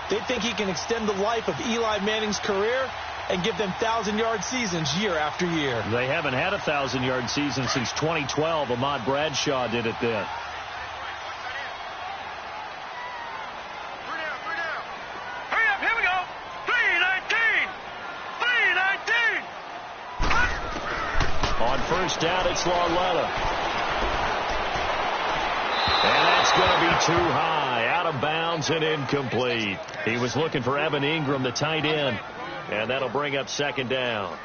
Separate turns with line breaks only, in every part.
They think he can extend the life of Eli Manning's career and give them 1,000-yard seasons year after year.
They haven't had a 1,000-yard season since 2012. Ahmad Bradshaw did it then.
Here we go. 319. 319.
On first down, it's Lauletta. And that's going to be too high. Out of bounds and incomplete. He was looking for Evan Ingram, the tight end. And that'll bring up second down.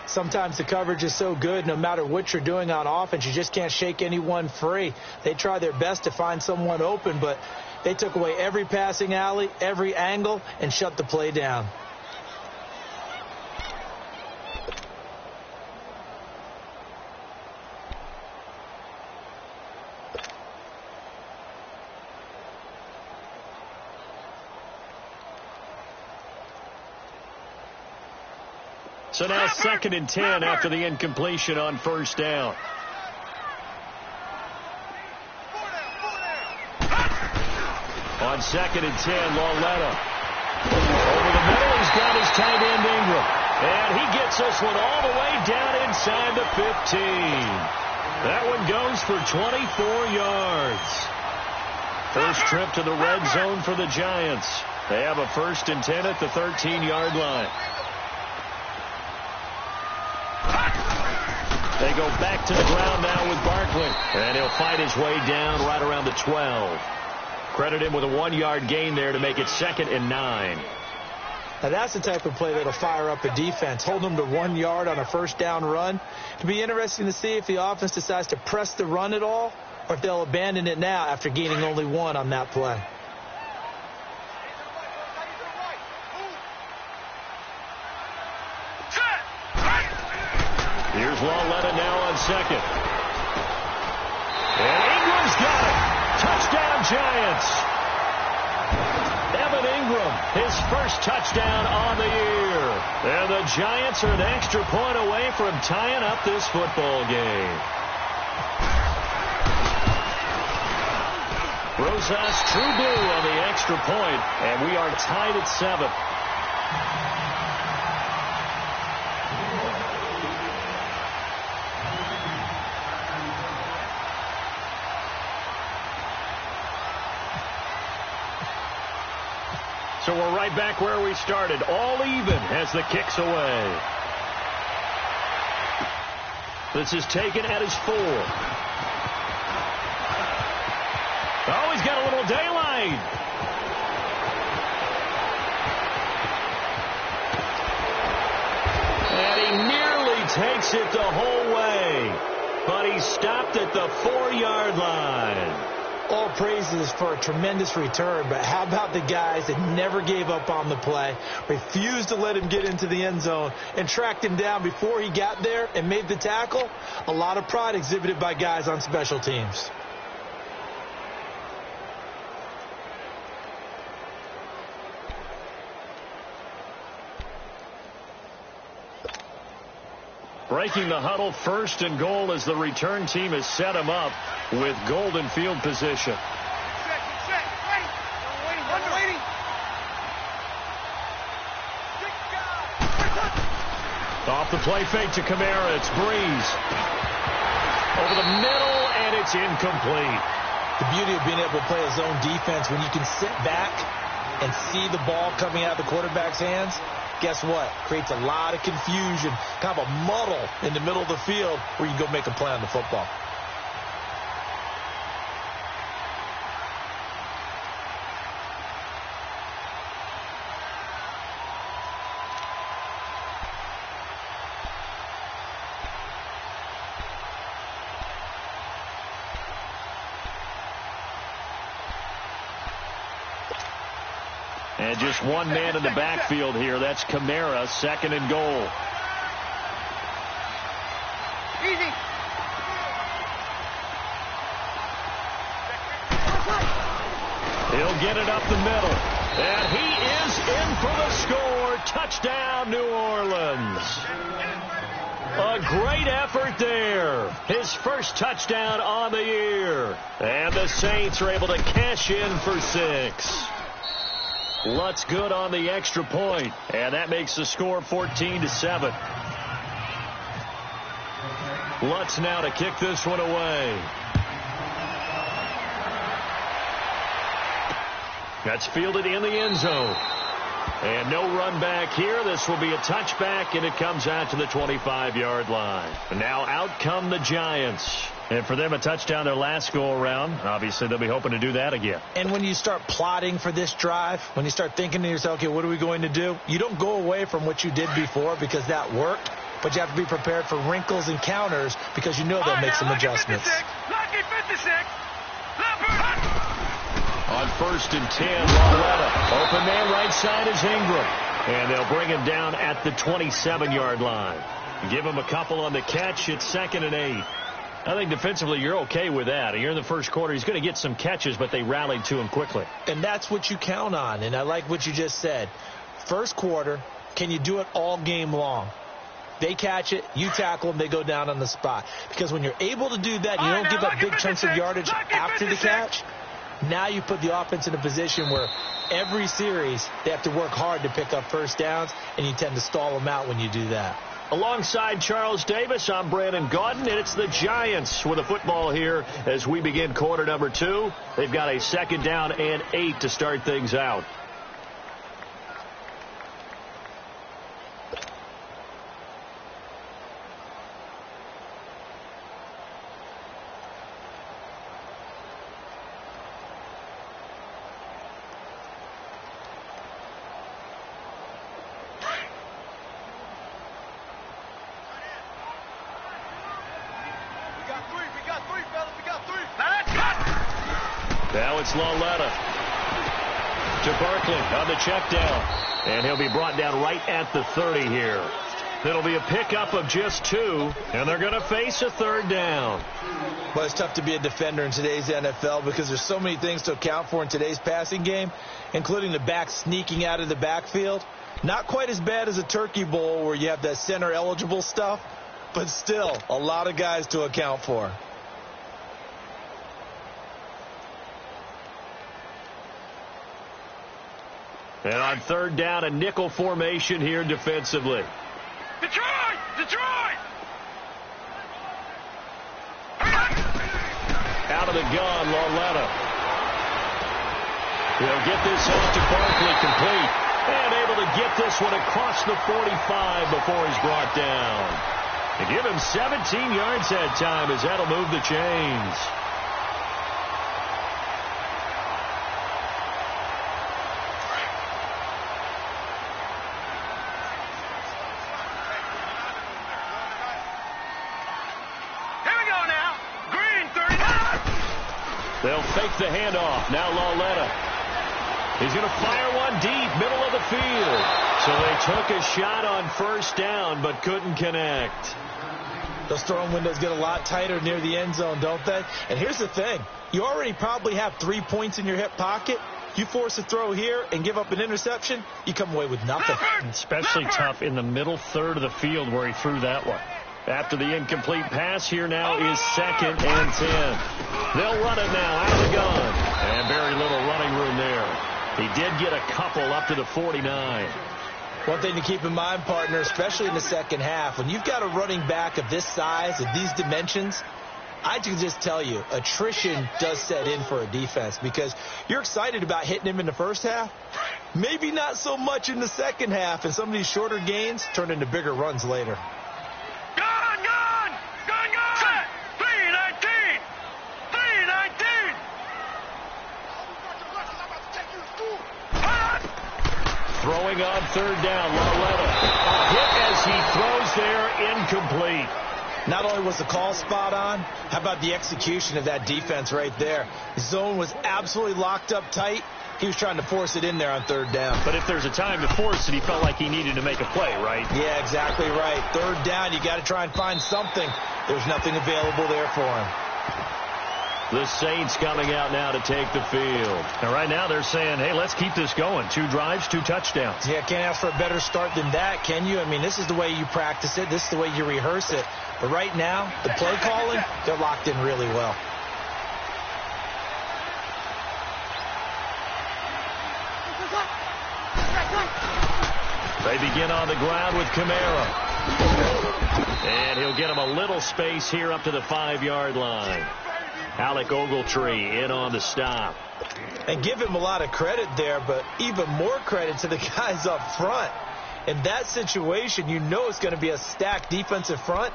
Sometimes the coverage is so good, no matter what you're doing on offense, you just can't shake anyone free. They try their best to find someone open, but they took away every passing alley, every angle, and shut the play down.
So now 2nd and 10 after the incompletion on first down. On 2nd and 10, Lauletta. Over the middle, he's got his tight end Ingram. And he gets this one all the way down inside the 15. That one goes for 24 yards. First trip to the red zone for the Giants. They have a 1st and 10 at the 13-yard line. They go back to the ground now with Barkley. And he'll fight his way down right around the 12. Credit him with a 1-yard gain there to make it 2nd and 9.
Now that's the type of play that'll fire up a defense. Hold them to 1 yard on a first down run. It'll be interesting to see if the offense decides to press the run at all, or if they'll abandon it now after gaining only 1 on that play.
Here's Lauletta now on 2nd. And Ingram's got it. Touchdown, Giants. Evan Ingram, his first touchdown on the year. And the Giants are an extra point away from tying up this football game. Rosas true blue on the extra point, and we are tied at 7. So we're right back where we started. All even as the kick's away. This is taken at his 4. Oh, he's got a little daylight. And he nearly takes it the whole way. But he stopped at the 4-yard line.
All praises for a tremendous return, but how about the guys that never gave up on the play, refused to let him get into the end zone, and tracked him down before he got there and made the tackle? A lot of pride exhibited by guys on special teams.
Breaking the huddle, 1st and goal as the return team has set him up with golden field position. Off the play fake to Kamara, it's Breeze. Over the middle, and it's incomplete.
The beauty of being able to play a zone defense when you can sit back and see the ball coming out of the quarterback's hands. Guess what? Creates a lot of confusion, kind of a muddle in the middle of the field where you can go make a play on the football.
And just one man in the backfield here. That's Kamara, 2nd and goal.
Easy.
He'll get it up the middle. And he is in for the score. Touchdown, New Orleans. A great effort there. His first touchdown on the year. And the Saints are able to cash in for 6. Lutz good on the extra point, and that makes the score 14-7. Lutz now to kick this one away. That's fielded in the end zone. And no run back here. This will be a touchback, and it comes out to the 25-yard line. And now out come the Giants. And for them, a touchdown their last go-around. Obviously, they'll be hoping to do that again.
And when you start plotting for this drive, when you start thinking to yourself, okay, what are we going to do? You don't go away from what you did before because that worked. But you have to be prepared for wrinkles and counters because you know they'll make some adjustments.
Lucky 56.
On 1st and 10, Loretta. Open man right side is Ingram. And they'll bring him down at the 27-yard line. Give him a couple on the catch. It's 2nd and 8. I think defensively you're okay with that. Here in the first quarter, he's going to get some catches, but they rallied to him quickly.
And that's what you count on. And I like what you just said. First quarter, can you do it all game long? They catch it, you tackle them, they go down on the spot. Because when you're able to do that, you don't give up big chunks of yardage after the catch. Now you put the offense in a position where every series they have to work hard to pick up first downs, and you tend to stall them out when you do that.
Alongside Charles Davis, I'm Brandon Gaudin, and it's the Giants with a football here as we begin quarter number 2. They've got a 2nd down and 8 to start things out. Now it's Loretta to Barkley on the check down. And he'll be brought down right at the 30 here. It'll be a pickup of just 2, and they're going to face a 3rd down.
Well, it's tough to be a defender in today's NFL because there's so many things to account for in today's passing game, including the back sneaking out of the backfield. Not quite as bad as a turkey bowl where you have that center-eligible stuff, but still a lot of guys to account for.
And on 3rd down, a nickel formation here defensively.
Detroit! Detroit!
Out of the gun, Loretta. He'll get this off to Barkley, complete. And able to get this one across the 45 before he's brought down. To give him 17 yards that time as that'll move the chains. They'll fake the handoff. Now Loretta. He's going to fire one deep, middle of the field. So they took a shot on 1st down, but couldn't connect.
Those throwing windows get a lot tighter near the end zone, don't they? And here's the thing. You already probably have 3 points in your hip pocket. You force a throw here and give up an interception, you come away with nothing.
Especially tough in the middle third of the field where he threw that one. After the incomplete pass, here now is 2nd and 10. They'll run it now out of the gun. And very little running room there. He did get a couple up to the 49.
One thing to keep in mind, partner, especially in the second half, when you've got a running back of this size, of these dimensions, I can just tell you, attrition does set in for a defense because you're excited about hitting him in the first half. Maybe not so much in the second half, and some of these shorter gains turn into bigger runs later.
Set! 319! 319!
Throwing on 3rd down, Loretta. A hit as he throws there, incomplete.
Not only was the call spot on, how about the execution of that defense right there? The zone was absolutely locked up tight. He was trying to force it in there on 3rd down.
But if there's a time to force it, he felt like he needed to make a play, right?
Yeah, exactly right. 3rd down, you got to try and find something. There's nothing available there for him.
The Saints coming out now to take the field. And right now they're saying, hey, let's keep this going. 2 drives, 2 touchdowns.
Yeah, can't ask for a better start than that, can you? I mean, this is the way you practice it. This is the way you rehearse it. But right now, the play calling, they're locked in really well.
They begin on the ground with Kamara. And he'll get him a little space here up to the 5-yard line. Alec Ogletree in on the stop.
And give him a lot of credit there, but even more credit to the guys up front. In that situation, you know it's going to be a stacked defensive front.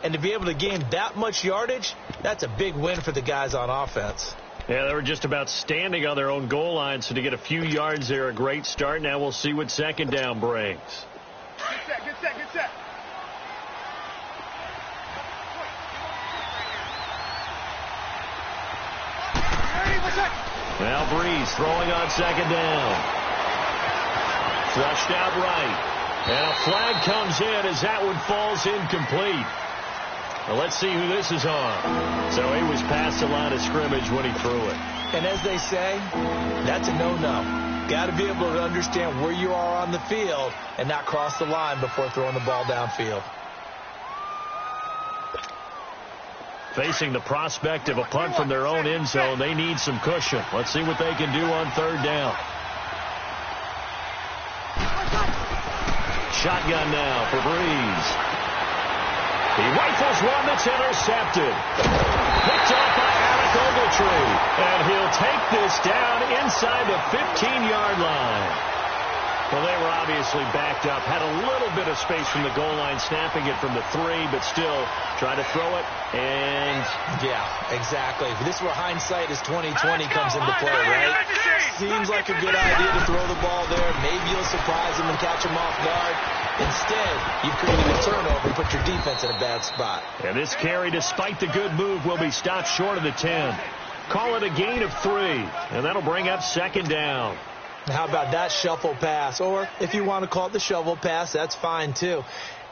And to be able to gain that much yardage, that's a big win for the guys on offense.
Yeah, they were just about standing on their own goal line, so to get a few yards there, a great start. Now we'll see what second down brings.
Good set.
Now Breeze throwing on second down. Flushed out right. And a flag comes in as that one falls incomplete. Well, let's see who this is on. So he was past the line of scrimmage when he threw it.
And as they say, that's a no-no. Got to be able to understand where you are on the field and not cross the line before throwing the ball downfield.
Facing the prospect of a punt from their own end zone, they need some cushion. Let's see what they can do on third down. Shotgun now for Breeze. He rifles one that's intercepted. Picked off by Alec Ogletree. And he'll take this down inside the 15-yard line. Well, they were obviously backed up. Had a little bit of space from the goal line, snapping it from the 3, but still try to throw it. And
yeah, exactly. This is where hindsight is 20/20 comes into play, right? Seems like a good idea to throw the ball there. Maybe you'll surprise him and catch him off guard. Instead, you've created a turnover and put your defense in a bad spot.
And this carry, despite the good move, will be stopped short of the 10. Call it a gain of 3, and that'll bring up second down.
How about that shuffle pass? Or if you want to call it the shovel pass, that's fine too.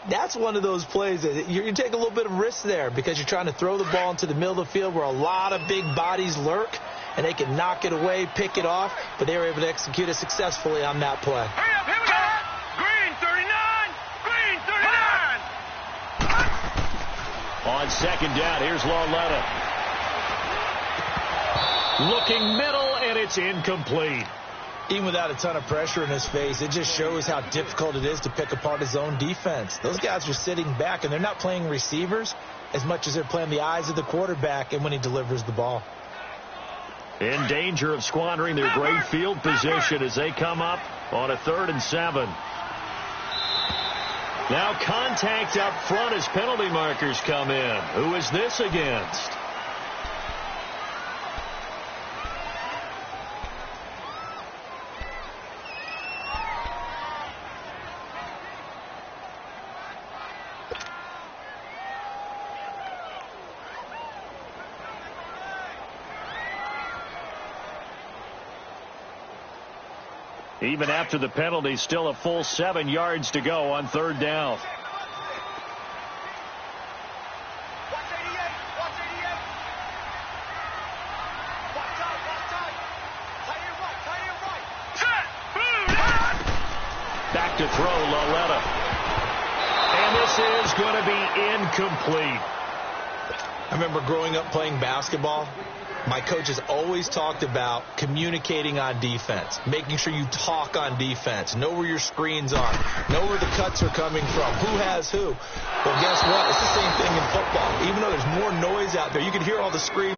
That's one of those plays that you take a little bit of risk there because you're trying to throw the ball into the middle of the field where a lot of big bodies lurk, and they can knock it away, pick it off, but they were able to execute it successfully on that play.
Hurry up, here we go. Green 39.
On second down, here's Lauletta. Looking middle, and it's incomplete.
Even without a ton of pressure in his face, it just shows how difficult it is to pick apart his own defense. Those guys are sitting back, and they're not playing receivers as much as they're playing the eyes of the quarterback and when he delivers the ball.
In danger of squandering their great field position as they come up on a 3rd and 7. Now contact up front as penalty markers come in. Who is this against? Even after the penalty, still a full 7 yards to go on third down.
Watch 88. Watch 88. Watch out. Tight end right. Set. Boom.
Back to throw, Lauletta. And this is going to be incomplete.
I remember growing up playing basketball. My coaches always talked about communicating on defense, making sure you talk on defense, know where your screens are, know where the cuts are coming from, who has who. Well, guess what? It's the same thing in football. Even though there's more noise out there, you can hear all the screams.